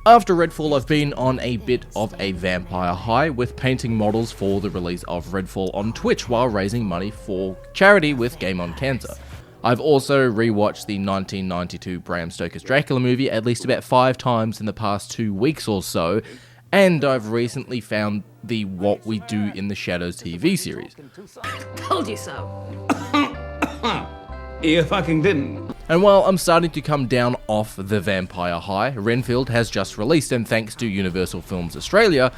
After Redfall, I've been on a bit of a vampire high with painting models for the release of Redfall on Twitch while raising money for charity with Game on Cancer. I've also rewatched the 1992 Bram Stoker's Dracula movie at least about 5 times in the past 2 weeks or so, and I've recently found the What We Do in the Shadows TV series. Told you so. You fucking didn't. And while I'm starting to come down off the vampire high, Renfield has just released, and thanks to Universal Films Australia,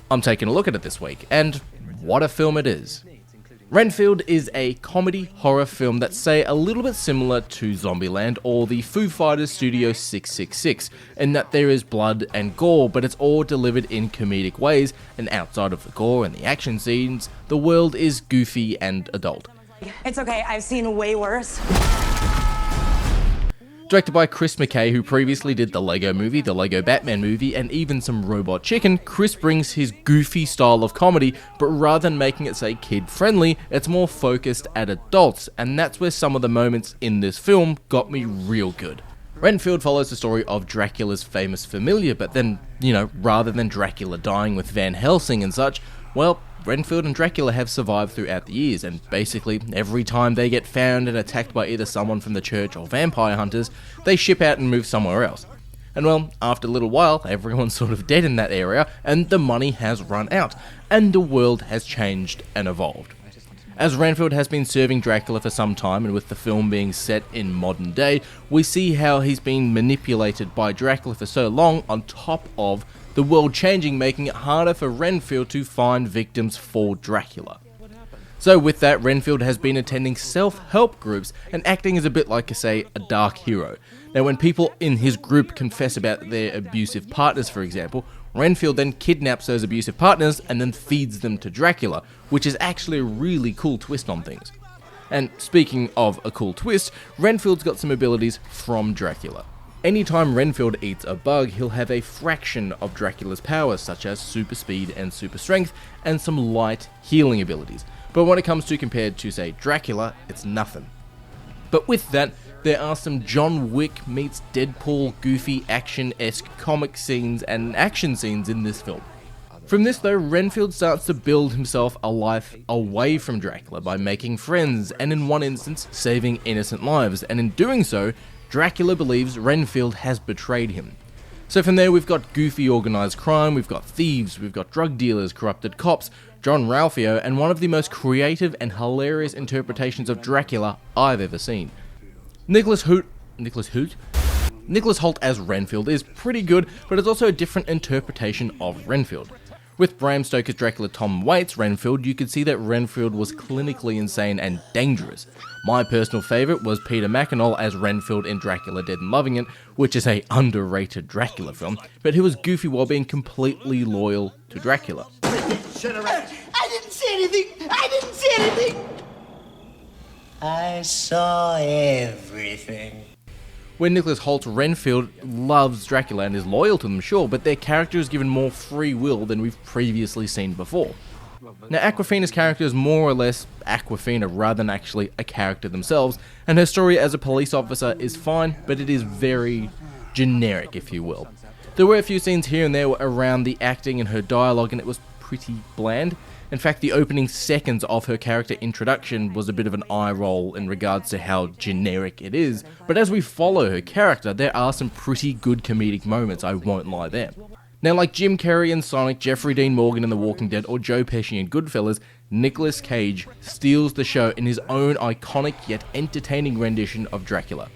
I'm taking a look at it this week, and what a film it is. Renfield is a comedy horror film that's, say, a little bit similar to Zombieland or the Foo Fighters Studio 666, in that there is blood and gore, but it's all delivered in comedic ways, and outside of the gore and the action scenes, the world is goofy and adult. It's okay, I've seen way worse. Directed by Chris McKay, who previously did the Lego Movie, the Lego Batman movie, and even some Robot Chicken, Chris brings his goofy style of comedy, but rather than making it, say, kid-friendly, it's more focused at adults, and that's where some of the moments in this film got me real good. Renfield follows the story of Dracula's famous familiar, but then, rather than Dracula dying with Van Helsing and such, well, Renfield and Dracula have survived throughout the years, and basically every time they get found and attacked by either someone from the church or vampire hunters, they ship out and move somewhere else. And well, after a little while, everyone's sort of dead in that area, and the money has run out, and the world has changed and evolved. As Renfield has been serving Dracula for some time, and with the film being set in modern day, we see how he's been manipulated by Dracula for so long, on top of the world changing, making it harder for Renfield to find victims for Dracula. So with that, Renfield has been attending self-help groups and acting as a bit like, say, a dark hero. Now when people in his group confess about their abusive partners, for example, Renfield then kidnaps those abusive partners and then feeds them to Dracula, which is actually a really cool twist on things. And speaking of a cool twist, Renfield's got some abilities from Dracula. Anytime Renfield eats a bug, he'll have a fraction of Dracula's powers, such as super speed and super strength, and some light healing abilities. But when it comes to compared to, say, Dracula, it's nothing. But with that, there are some John Wick meets Deadpool goofy action-esque comic scenes and action scenes in this film. From this though, Renfield starts to build himself a life away from Dracula by making friends, and in one instance, saving innocent lives, and in doing so, Dracula believes Renfield has betrayed him. So from there we've got goofy organised crime, we've got thieves, we've got drug dealers, corrupted cops, John Ralphio, and one of the most creative and hilarious interpretations of Dracula I've ever seen. Nicholas Hoult as Renfield is pretty good, but it's also a different interpretation of Renfield. With Bram Stoker's Dracula Tom Waits' Renfield, you could see that Renfield was clinically insane and dangerous. My personal favourite was Peter McInall as Renfield in Dracula Dead and Loving It, which is a underrated Dracula film, but he was goofy while being completely loyal to Dracula. I didn't see anything! I didn't see anything! I saw everything. When Nicholas Hoult's Renfield loves Dracula and is loyal to them, sure, but their character is given more free will than we've previously seen before. Now, Awkwafina's character is more or less Awkwafina rather than actually a character themselves, and her story as a police officer is fine, but it is very generic, if you will. There were a few scenes here and there around the acting and her dialogue, and it was pretty bland. In fact, the opening seconds of her character introduction was a bit of an eye roll in regards to how generic it is, but as we follow her character, there are some pretty good comedic moments, I won't lie there. Now, like Jim Carrey in Sonic, Jeffrey Dean Morgan in The Walking Dead, or Joe Pesci in Goodfellas, Nicolas Cage steals the show in his own iconic yet entertaining rendition of Dracula.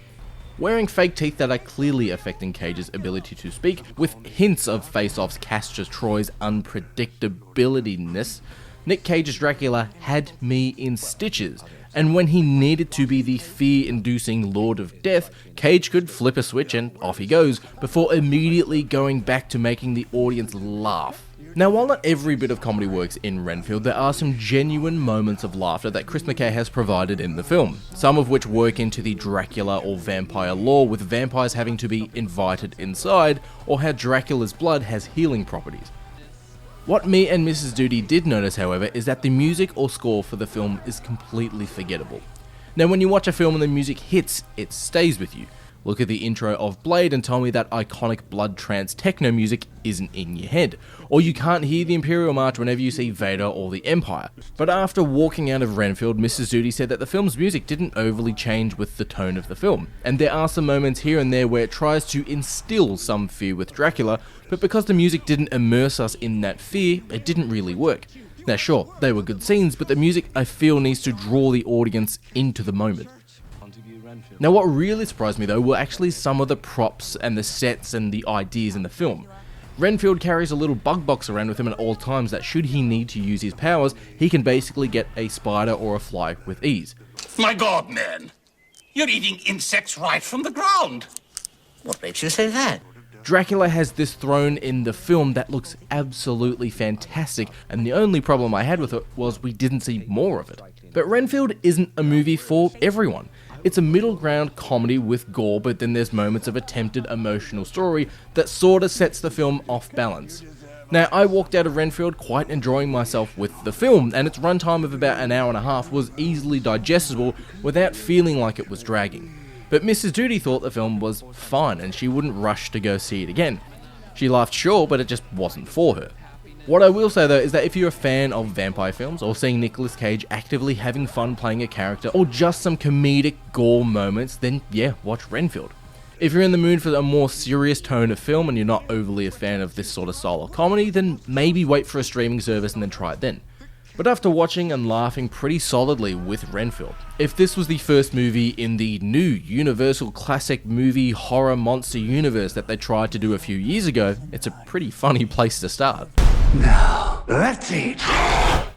Wearing fake teeth that are clearly affecting Cage's ability to speak, with hints of Face-Off's Castor Troy's unpredictability-ness, Nick Cage's Dracula had me in stitches, and when he needed to be the fear-inducing Lord of Death, Cage could flip a switch and off he goes, before immediately going back to making the audience laugh. Now, while not every bit of comedy works in Renfield, there are some genuine moments of laughter that Chris McKay has provided in the film, some of which work into the Dracula or vampire lore, with vampires having to be invited inside, or how Dracula's blood has healing properties. What me and Mrs. Dudi did notice, however, is that the music or score for the film is completely forgettable. Now, when you watch a film and the music hits, it stays with you. Look at the intro of Blade and tell me that iconic blood trance techno music isn't in your head. Or you can't hear the Imperial March whenever you see Vader or the Empire. But after walking out of Renfield, Mrs. Dudi said that the film's music didn't overly change with the tone of the film. And there are some moments here and there where it tries to instill some fear with Dracula, but because the music didn't immerse us in that fear, it didn't really work. Now sure, they were good scenes, but the music I feel needs to draw the audience into the moment. Now what really surprised me though were actually some of the props and the sets and the ideas in the film. Renfield carries a little bug box around with him at all times that should he need to use his powers, he can basically get a spider or a fly with ease. My God, man! You're eating insects right from the ground! What makes you say that? Dracula has this throne in the film that looks absolutely fantastic, and the only problem I had with it was we didn't see more of it. But Renfield isn't a movie for everyone. It's a middle ground comedy with gore, but then there's moments of attempted emotional story that sorta sets the film off balance. Now, I walked out of Renfield quite enjoying myself with the film, and its runtime of about an hour and a half was easily digestible without feeling like it was dragging. But Mrs. Dudi thought the film was fun, and she wouldn't rush to go see it again. She laughed sure, but it just wasn't for her. What I will say though is that if you're a fan of vampire films, or seeing Nicolas Cage actively having fun playing a character, or just some comedic gore moments, then yeah, watch Renfield. If you're in the mood for a more serious tone of film and you're not overly a fan of this sort of style of comedy, then maybe wait for a streaming service and then try it then. But after watching and laughing pretty solidly with Renfield, if this was the first movie in the new Universal classic movie horror monster universe that they tried to do a few years ago, it's a pretty funny place to start. Now, let's eat.